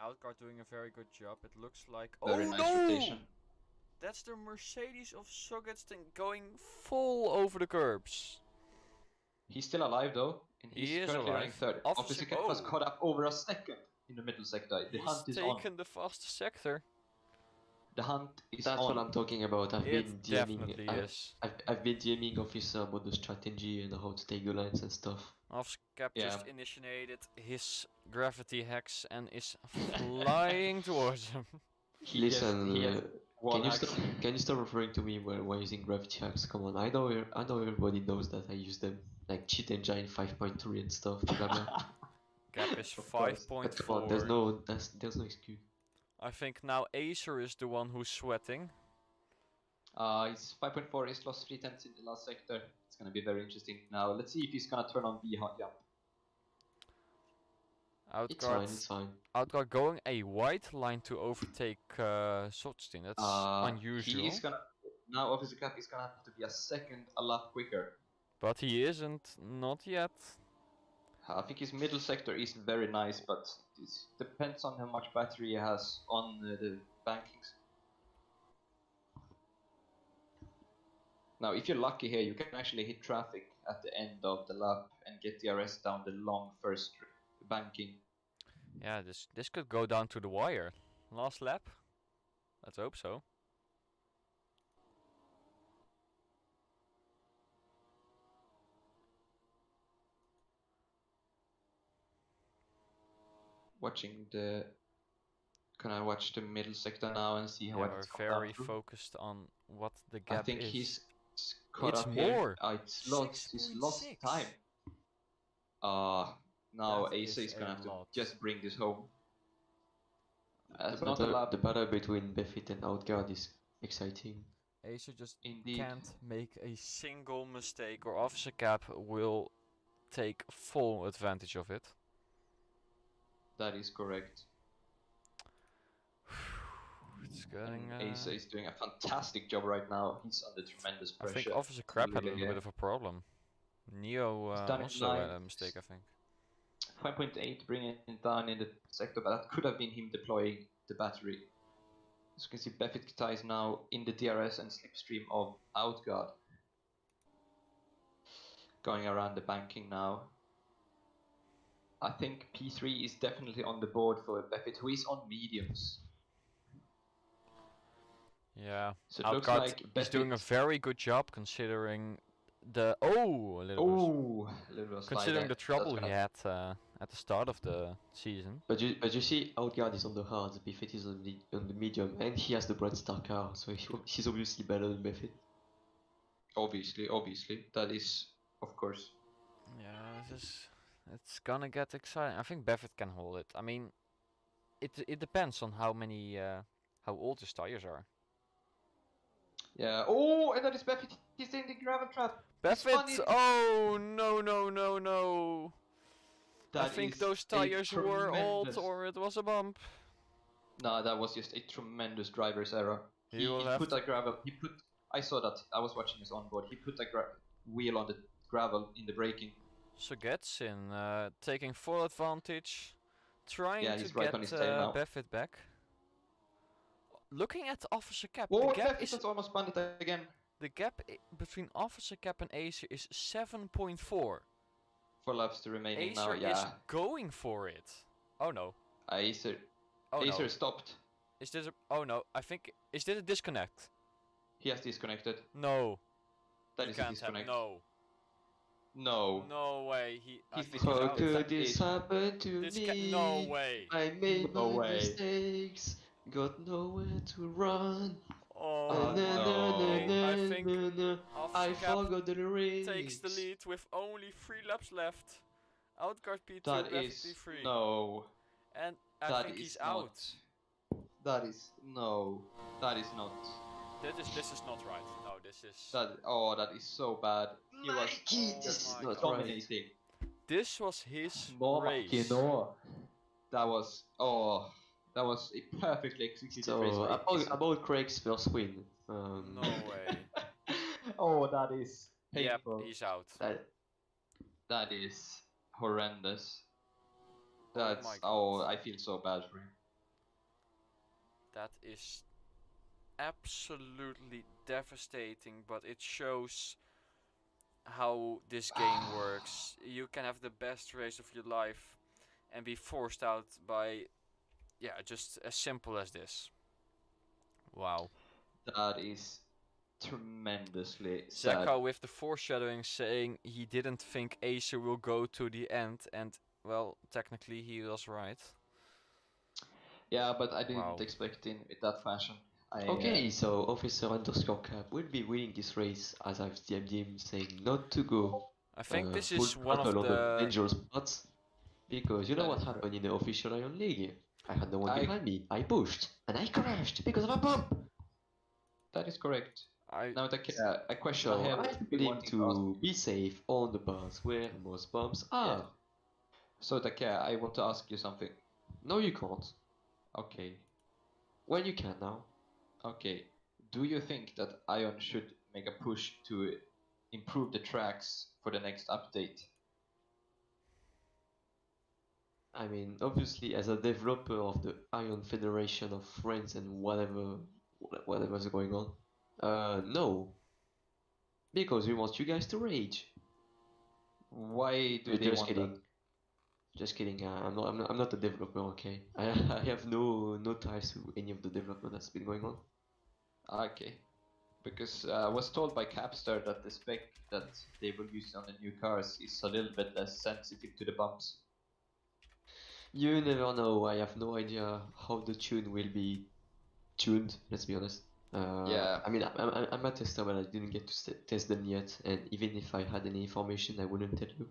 Outguard doing a very good job. It looks like. Very Oh nice no! rotation. That's the Mercedes of Sogetsten going full over the curbs. He's still alive though, and He he's is currently running alive. third. Officer- Officer Cap was oh. caught up over a second in the middle sector. The He's hunt is on. taken the fastest sector. The hunt is That's on. what I'm talking about. I've It been DMing. definitely is. I've been DMing Officer about the strategy and how to take the lines and stuff. Officer Cap Yeah. just initiated his gravity hacks and is flying towards him. Listen, he has one hack. can you stop referring to me when using gravity hacks? Come on, I know everybody knows that I use them, like cheat engine 5.3 and stuff. Blah, blah. Gap is Of course. But come on, there's 5.4. no excuse. I think now Acer is the one who's sweating. He's 5.4. He's lost 3 tenths in the last sector. It's gonna be very interesting. Now let's see if he's gonna turn on B hot jump. It's fine, Outguard, it's fine. Outguard going a white line to overtake Sogetsten. That's unusual. He is gonna now Officer Cap is gonna have to be a second a lap quicker. But he isn't, not yet. I think his middle sector is very nice, but it depends on how much battery he has on the bankings. Now, if you're lucky here, you can actually hit traffic at the end of the lap and get DRS down the long first banking. Yeah, this could go down to the wire. Last lap? Let's hope so. Can I watch the middle sector now and see how Yeah, it's we're come very down to? focused on what the gap I think is. he's caught It's up here. more. It's lost. He's lost 6.6. time. Now That Acer is is gonna a have to lot. just bring this home. It's The not a battle, lap. the battle between Buffett and Outguard is exciting. Acer just Indeed. can't make a single mistake, or Officer Cap will take full advantage of it. That is correct. It's getting. And Acer is doing a fantastic job right now. He's under tremendous I pressure. think Officer Crab had a little Yeah. bit of a problem. Neo He's done it also had a nice. mistake, I think. 5.8 bringing it down in the sector, but that could have been him deploying the battery. As you can see, Befit is now in the DRS and slipstream of Outguard. Going around the banking now. I think P3 is definitely on the board for Befit, who is on mediums. Yeah, So it looks Outguard like is doing a Befit- very good job considering the a little bit. Oh, a little slide Considering there. the trouble That's he gonna- had at the start of the season. But you see, Outguard is on the hard, Buffett is on the medium, and he has the Brand Star car, so he's obviously better than Buffett. Obviously, that is, of course. Yeah, it's gonna get exciting. I think Buffett can hold it. I mean, it depends on how old his tires are. Yeah. Oh, and that is Befit. He's in the gravel trap. Buffett! Oh no! I That think is those a tires were old, tremendous- or it was a bump. No, that was just a tremendous driver's error. He He will have put to- a gravel. I saw that. I was watching his onboard. He put a wheel on the gravel in the braking. So Getsin taking full advantage, trying Yeah, to he's right on get his tail now. Buffett back. Looking at Officer Cap, Oh, the gap Befit is has almost spun it again. the gap between Officer Cap and Acer is 7.4. 4 laps to remaining now. Acer is Yeah, going for it. Oh no. Acer. Oh Acer no. stopped. Is this a... Oh no. I think... Is this a disconnect? He has disconnected. No. That It is a can't happen. disconnect. No. No. No way. I He's think How he's How out. could could this this happen to This me? no way. I made No my way. mistakes, got nowhere to run. Oh no. no. I think I Officer Cap forgot the lyrics. takes the lead with only 3 laps left. Outguard P2, That left is P3. no. And I That think is he's not. out. That is no. That is not. This is not right. No, this is... That is so bad. He was Mikey, this is is my not God. right. dominating. This was his No, race. Mikey, no. That was a perfectly executed race. So by Acer. about Craig's first win. No way. Oh, that is Yep, painful. he's out. That is horrendous. That's my God. I feel so bad for him. That is absolutely devastating, but it shows how this game works. You can have the best race of your life and be forced out by, yeah, just as simple as this. Wow. That is tremendously sad. Zeko with the foreshadowing saying he didn't think Acer will go to the end, and well, technically he was right. Yeah, but I didn't Wow. expect in that fashion. Okay, so Officer underscore Cap will be winning this race as I've DM'd him saying not to go I think this full is one of throttle on the the... dangerous spots because you know That what is happened in the official Iron League? I had no one I- behind me. I pushed and I crashed because of a bump. That is correct. I Now, a question So I have I been told him wanting to ask. to be safe on the paths where most bumps Yeah. are. So, Takea, I want to ask you something. No, you can't. Okay. Well, you can now. Okay. Do you think that Ion should make a push to improve the tracks for the next update? I mean, obviously, as a developer of the Iron Federation of Friends and whatever's going on, no, because we want you guys to rage. Why do they Just want kidding. Just kidding. I'm not a developer. Okay, I have no ties to any of the development that's been going on. that? Okay. Because I was told by Capstar that the spec that they will use on the new cars is a little bit less sensitive to the bumps. You never know. I have no idea how the tune will be tuned. Let's be honest. Yeah. I mean, I'm a tester, but I didn't get to test them yet. And even if I had any information, I wouldn't tell you,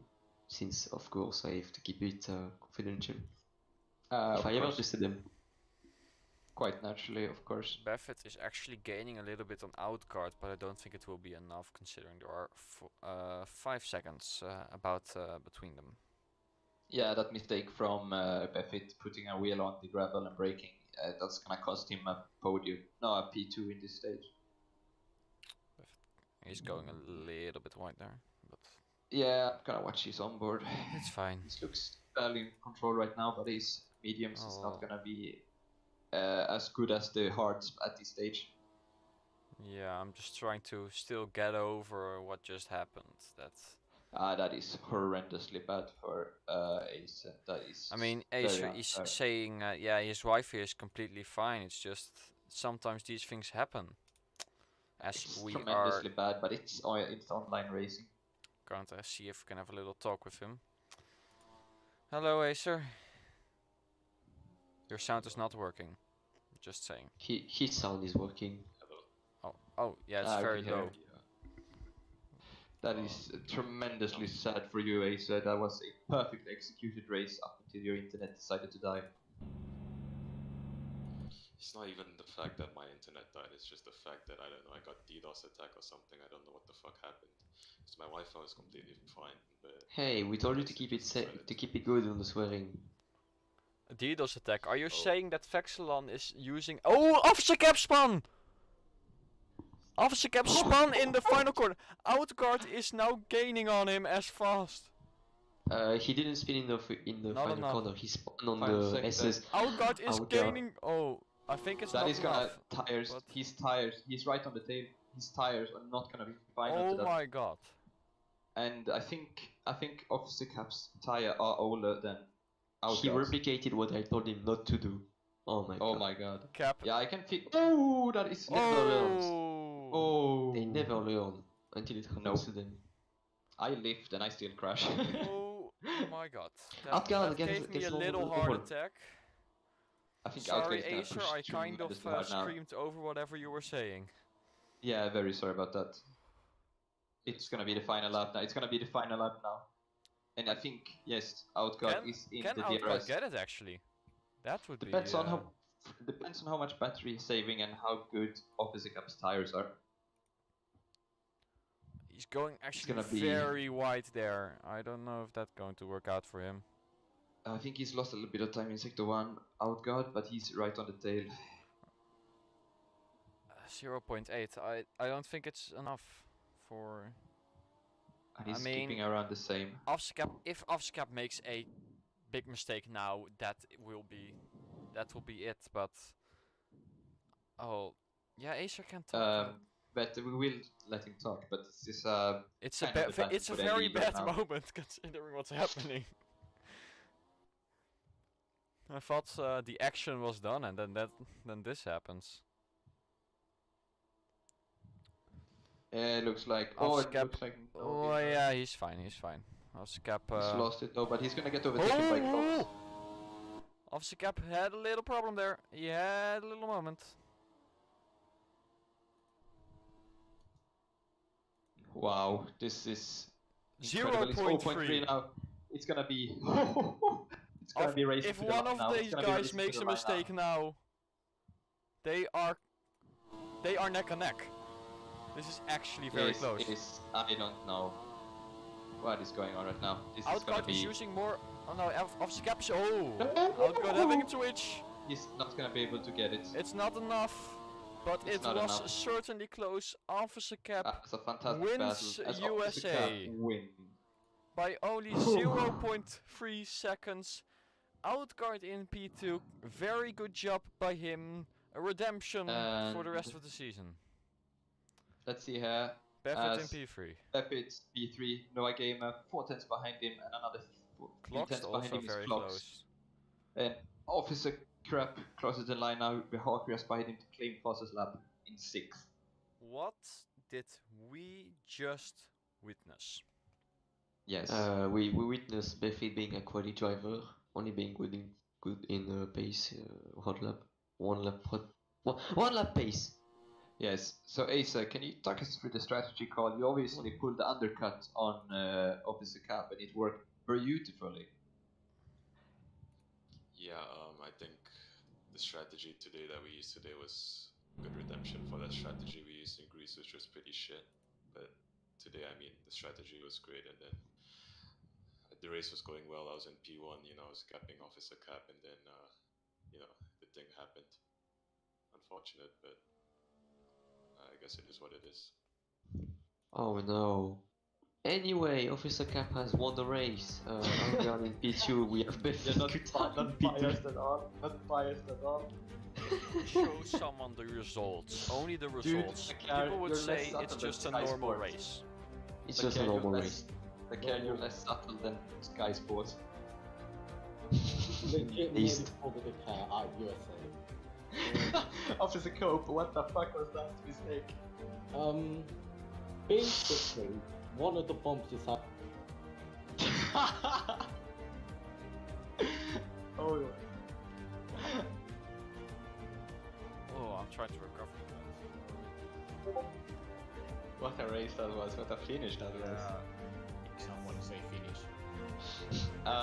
since of course I have to keep it confidential. Of If I ever course. tested them. quite naturally, of course. Buffett is actually gaining a little bit on outguard, but I don't think it will be enough considering there are 5 seconds between them. Yeah, that mistake from Buffett putting a wheel on the gravel and braking, that's gonna cost him a podium. No, a P2 in this stage. He's going a little bit wide there, but Yeah, I'm gonna watch his onboard. it's fine. He looks fairly in control right now, but his mediums is not gonna be as good as the hards at this stage. Yeah, I'm just trying to still get over what just happened. That is horrendously bad for Ace. That is. I mean, very Acer is unfair. saying, yeah, his wife here is completely fine. It's just sometimes these things happen. As It's we are tremendously bad, but it's online racing. going to see if we can have a little talk with him. Hello, Acer. Your sound is not working. Just saying. His sound is working. Oh, yeah, it's I very can hear low. you. That is tremendously sad for you, Ace. That was a perfectly executed race up until your internet decided to die. It's not even the fact that my internet died, it's just the fact that, I don't know, I got DDoS attack or something, I don't know what the fuck happened. So my Wi-Fi is completely fine, but... Hey, we told you to keep it good on the swearing. A DDoS attack. Are you Oh. saying that Vexelon is using... Oh, officer cap spun! Officer cap spun in the final corner. Outguard is now gaining on him as fast. He didn't spin in the Not final enough. corner. He spun on Final the sector. SS. Outguard is Outguard. gaining... Oh, I think it's That not is gonna enough. tires. but- His tires. He's right on the tail. His tires are not gonna be final Oh to that. my god. And I think Officer Cap's tire are older than He Outguard's. replicated what I told him not to do. Oh my Oh god. my god. Cap. Yeah, I can feel. Oh, that is Never learns. Oh. Oh. They never learn until it happens No. to them. I lift and I still crash. Oh my god. Outguard That gets- gave me gets a little over- heart over. attack. I think Sorry, Outguard's gonna Acer, push I kind of tremendously hard now. screamed over whatever you were saying. Yeah, very sorry about that. It's gonna be the final lap now. It's gonna be the final lap now. And I think, yes, Outguard is in Can the Outguard DRS. get it actually? That would Depends be... on how much battery saving and how good Officer Cap's tires are. He's going actually gonna be- very wide there. I don't know if that's going to work out for him. I think he's lost a little bit of time in Sector 1, Outguard, but he's right on the tail. 0.8. I don't think it's enough for... And he's I mean- keeping around the same. Offscap. If Offscap makes a big mistake now, that will be it. But oh, yeah, Acer can talk. But we will let him talk, but this is It's a kind of the time it's a for the very leader bad now. moment considering what's happening. I thought the action was done, and then this happens. it looks like it Offscap. looks like Oh yeah, he's fine. He's fine. Offscap. he's lost it though, but he's gonna get overtaken by Clops. Offscap had a little problem there. He had a little moment. Wow, this is incredible. It's 0.3 now. It's gonna be. It's gonna be racing If to the one line of now. It's these gonna be guys racing to makes the a line mistake now, they are neck and neck. This is actually very Yes, close. it is. I don't know what is going on right now. This is gonna Outguard is be. using more. Oh no, Offscap. Oh, No. Outguard having a switch. He's not gonna be able to get it. It's not enough, but It's it not was enough. certainly close. Officer Cap It's a fantastic wins battle. As USA. Officer Cap win. by only 0.3 seconds. Outguard in P2. Very good job by him. A redemption for the rest And- of the season. Let's see here. Buffett in As P3. Buffett P3, Noah Gamer 4 tenths behind him, and another 3 Clock's tenths behind also him is very Clocks. close. And Officer Crap closes the line now. Hawker behind him to claim fastest lap in 6th. What did we just witness? Yes. We witnessed Buffett being a quality driver, only being good in pace, one lap pace. Yes. So Asa, can you talk us through the strategy call? You obviously pulled the undercut on Officer Cap, and it worked beautifully. Yeah, I think the strategy today that we used today was good redemption for that strategy we used in Greece, which was pretty shit. But today, I mean, the strategy was great, and then the race was going well. I was in P1, you know, I was capping officer cap, and then, you know, the thing happened. Unfortunate, but I guess it is what it is. Oh no. Anyway, Officer Cap has won the race. Argon in P2, we have You're Biffy not, Kutan not in P3. biased at all. Not biased at all. Show someone the results. Only the results. Dude, People would you're less say subtle it's than just a Sky normal Sports. race. It's just a normal race. Okay, you're less subtle than Sky Sports. Legit East. made it over the car at USA. Officer Cope, what the fuck was that mistake? Basically, one of the bumps is up. Oh, Oh, I'm trying to recover from that. what a race that was, what a finish that was. Someone say finish.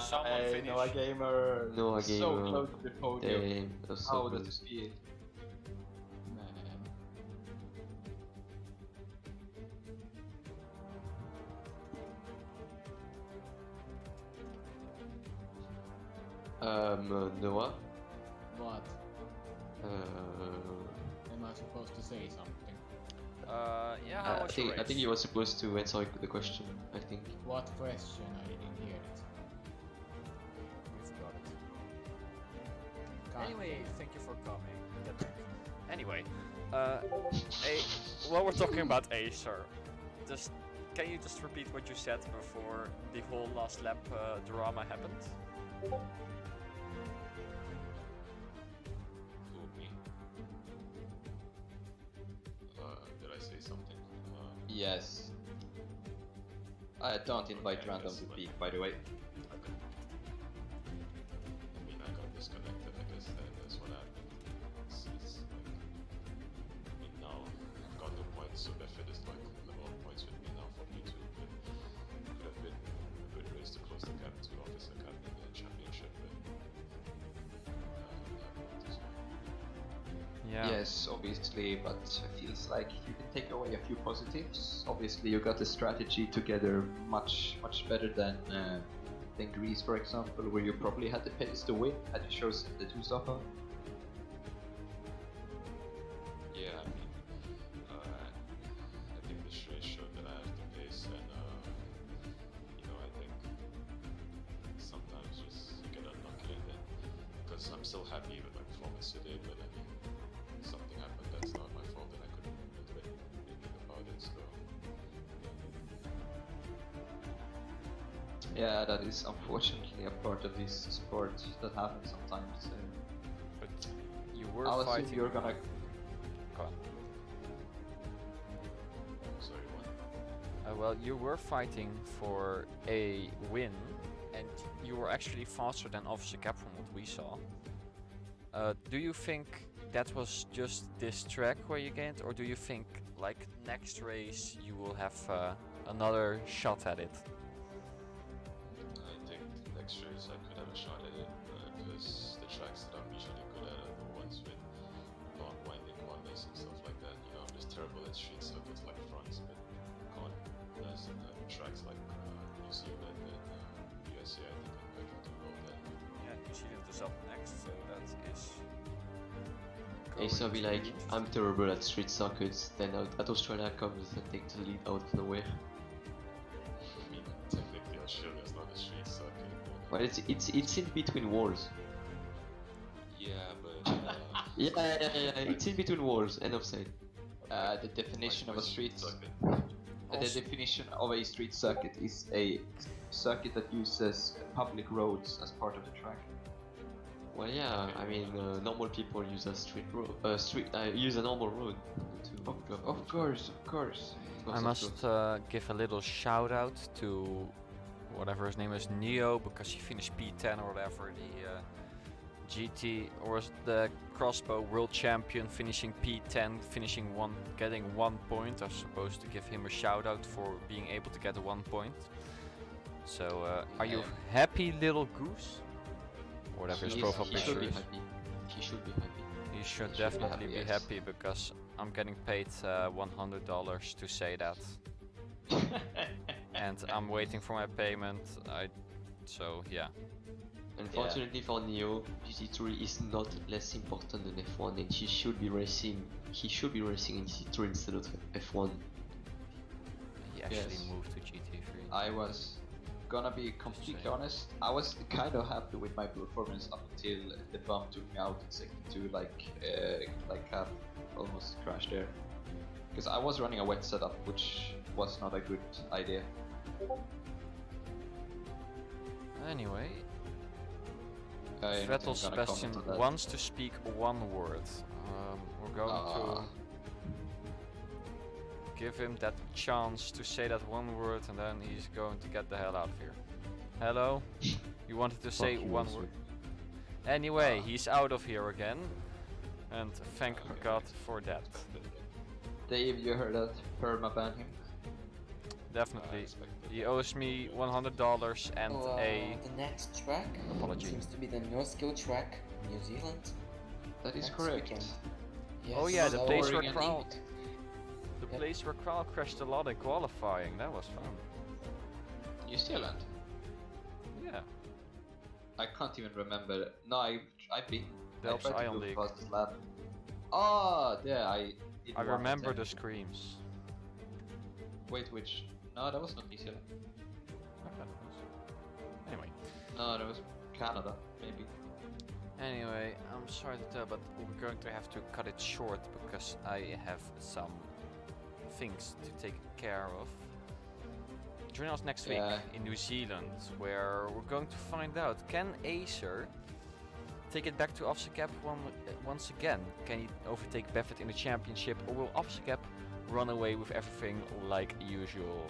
Someone finish. Noah Gamer, Noah so Gamer. close to the podium. Damn, that was so How does close. it feel? Man. Noah? What? Uh, Am I supposed to say something? Yeah, how was your I think race? you were supposed to answer the question, I think. What question? I didn't hear it. We forgot it. God Anyway, damn. thank you for coming. Get back. Anyway, while we're talking about Acer, just can you just repeat what you said before the whole last lap drama happened? Who, me? Did I say something? Yes. I don't invite Okay, random yes, to but- peek, by the way. Okay. I mean, I got disconnected, I guess that's what happened. It's like, I mean, now I've got no points, so Buffett is like level of points with me now for P2. But it could have been a good race to close the gap to Officer Cup in the championship, but happened as well. Yeah. Yes, obviously, but it feels like you can take away a few positives. Obviously, you got the strategy together much better than Greece, for example, where you probably had the pace to win had you chosen the two-stopper. Yeah, I mean, I think this race showed that I have the pace, and you know, I think sometimes just you get unlucky, and then because I'm still happy with my performance today, but I mean, something happened that's not my fault, and I couldn't do anything about it. So Yeah, that is unfortunately a part of this sport that happens sometimes. But you were I'll assume fighting. you're gonna. Go on. sorry, what? Well, you were fighting for a win, and you were actually faster than Officer Cap from what we saw. Do you think that was just this track where you gained, or do you think, like, next race you will have another shot at it? I think next race I could have a shot at it because the tracks that I'm usually good at are the ones with long winding corners and stuff like that. You know, I'm just terrible at street circuits like France, but corners and tracks like New Zealand and USA, I think I can do well there. Yeah, New Zealand is up next, so that is. Acer going be to like, be I'm terrible at street circuits, then at Australia comes and takes the lead out of nowhere. I mean, technically Australia's not a street circuit. But, Well, it's in between walls. yeah, but Yeah, it's in between walls, end of say. The definition of a street circuit. The definition of a street circuit is a circuit that uses public roads as part of the track. Well, yeah, I mean, normal people use a street road, use a normal road to go. Of course. I must give a little shout out to whatever his name is, Neo, because he finished P10 or whatever, the GT or was the crossbow world champion, finishing P10, getting 1 point. I was supposed to give him a shout out for being able to get 1 point. So, are you happy, little goose? Whatever his profile He picture should be is. happy. He should be happy. He should He should be definitely happy, be yes. happy because I'm getting paid $100 to say that, and I'm waiting for my payment. So yeah. Unfortunately for Neo, GT3 is not less important than F1 and he should be racing in GT3 instead of F1. He actually Yes. moved to GT3. I was gonna be completely honest. I was kind of happy with my performance up until the bump took me out in sector 2, like almost crashed there. Because I was running a wet setup, which was not a good idea. Anyway, I'm Vettel gonna comment Sebastian on that. wants to speak one word. We're going to give him that chance to say that one word, and then he's going to get the hell out of here. Hello? You wanted to say Fuck you, one Wesley. word? Anyway, he's out of here again, and thank God for that. Dave, you heard that? Permaban him. Definitely. expected He owes me $100 and a The next track apology. seems to be the no skill track, New Zealand. That is next correct. weekend. Oh yeah, the place where boring and Kral, neat. the Yep. place where Kral crashed a lot in qualifying. That was fun. New Zealand. Yeah. I can't even remember. No, I've been. I Delps tried to Ion go League. past this lap. Oh, yeah, did I one remember the attempt. screams. Wait, which? No, that was not New Zealand. Anyway. No, that was Canada, maybe. Anyway, I'm sorry to tell, but we're going to have to cut it short because I have some things to take care of. Join us next week Yeah. in New Zealand, where we're going to find out, can Acer take it back to Officer Cap once again? Can he overtake Buffett in the championship, or will Officer Cap run away with everything like usual?